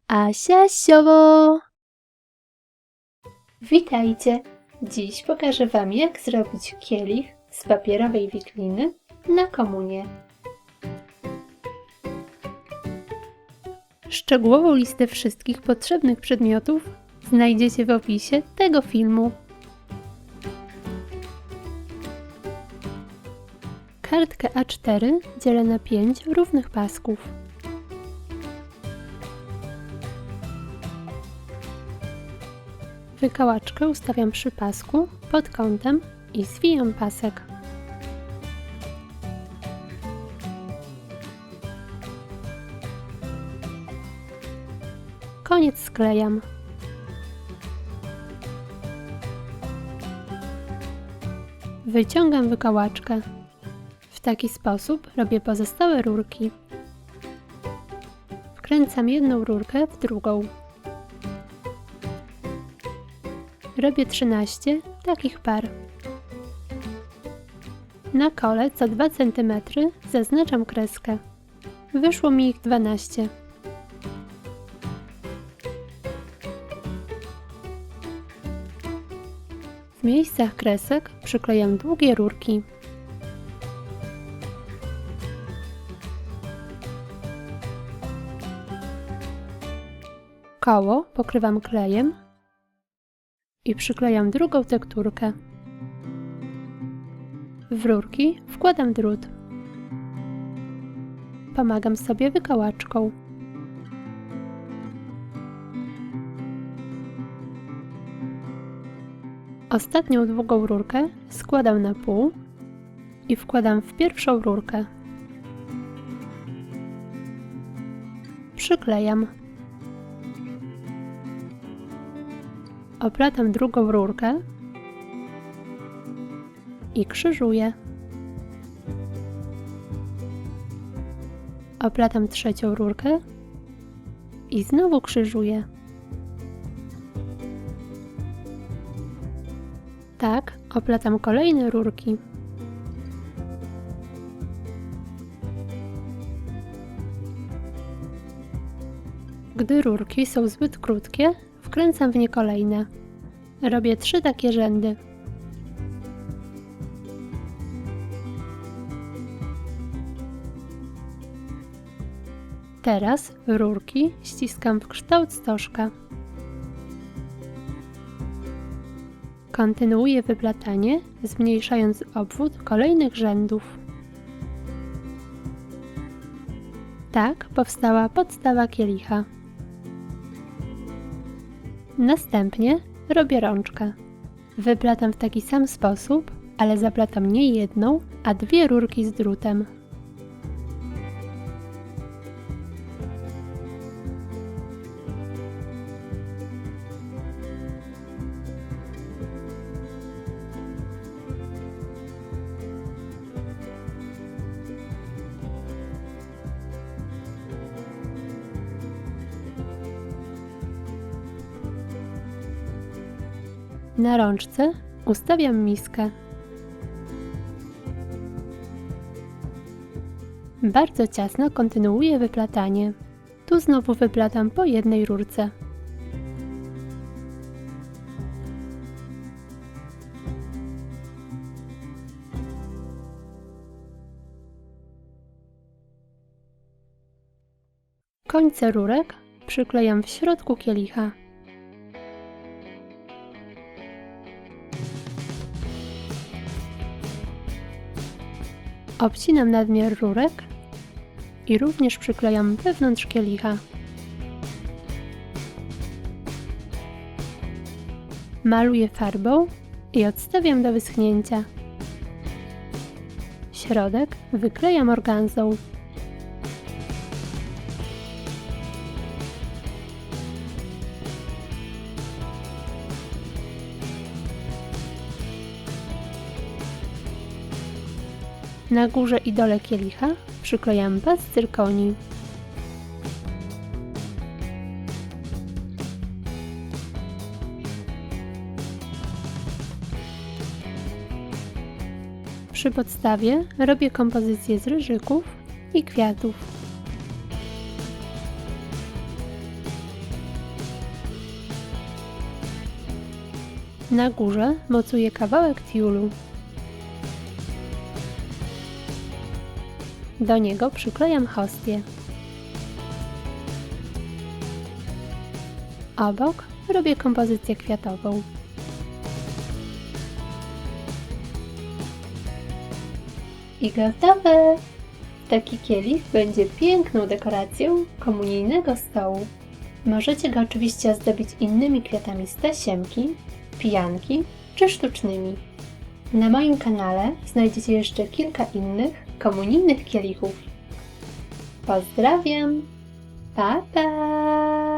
Asia Siowo! Witajcie! Dziś pokażę Wam, jak zrobić kielich z papierowej wikliny na komunię. Szczegółową listę wszystkich potrzebnych przedmiotów znajdziecie w opisie tego filmu. Kartkę A4 dzielę na 5 równych pasków. Wykałaczkę ustawiam przy pasku pod kątem i zwijam pasek. Koniec sklejam. Wyciągam wykałaczkę. W taki sposób robię pozostałe rurki. Wkręcam jedną rurkę w drugą. Robię 13 takich par. Na kole co 2 cm zaznaczam kreskę. Wyszło mi ich 12. W miejscach kresek przyklejam długie rurki. Koło pokrywam klejem i przyklejam drugą tekturkę. W rurki wkładam drut. Pomagam sobie wykałaczką. Ostatnią długą rurkę składam na pół i wkładam w pierwszą rurkę. Przyklejam. Oplatam drugą rurkę i krzyżuję. Oplatam trzecią rurkę i znowu krzyżuję. Tak oplatam kolejne rurki. Gdy rurki są zbyt krótkie, wkręcam w nie kolejne. Robię 3 takie rzędy. Teraz rurki ściskam w kształt stożka. Kontynuuję wyplatanie, zmniejszając obwód kolejnych rzędów. Tak powstała podstawa kielicha. Następnie robię rączkę. Wyplatam w taki sam sposób, ale zaplatam nie jedną, a 2 rurki z drutem. Na rączce ustawiam miskę. Bardzo ciasno kontynuuję wyplatanie. Tu znowu wyplatam po jednej rurce. Końce rurek przyklejam w środku kielicha. Obcinam nadmiar rurek i również przyklejam wewnątrz kielicha. Maluję farbą i odstawiam do wyschnięcia. Środek wyklejam organzą. Na górze i dole kielicha przyklejam pas z cyrkonii. Przy podstawie robię kompozycję z ryżyków i kwiatów. Na górze mocuję kawałek tiulu. Do niego przyklejam hostię. Obok robię kompozycję kwiatową. I gotowe! Taki kielich będzie piękną dekoracją komunijnego stołu. Możecie go oczywiście ozdobić innymi kwiatami z tasiemki, pijanki czy sztucznymi. Na moim kanale znajdziecie jeszcze kilka innych komunijnych kielichów. Pozdrawiam! Pa, pa!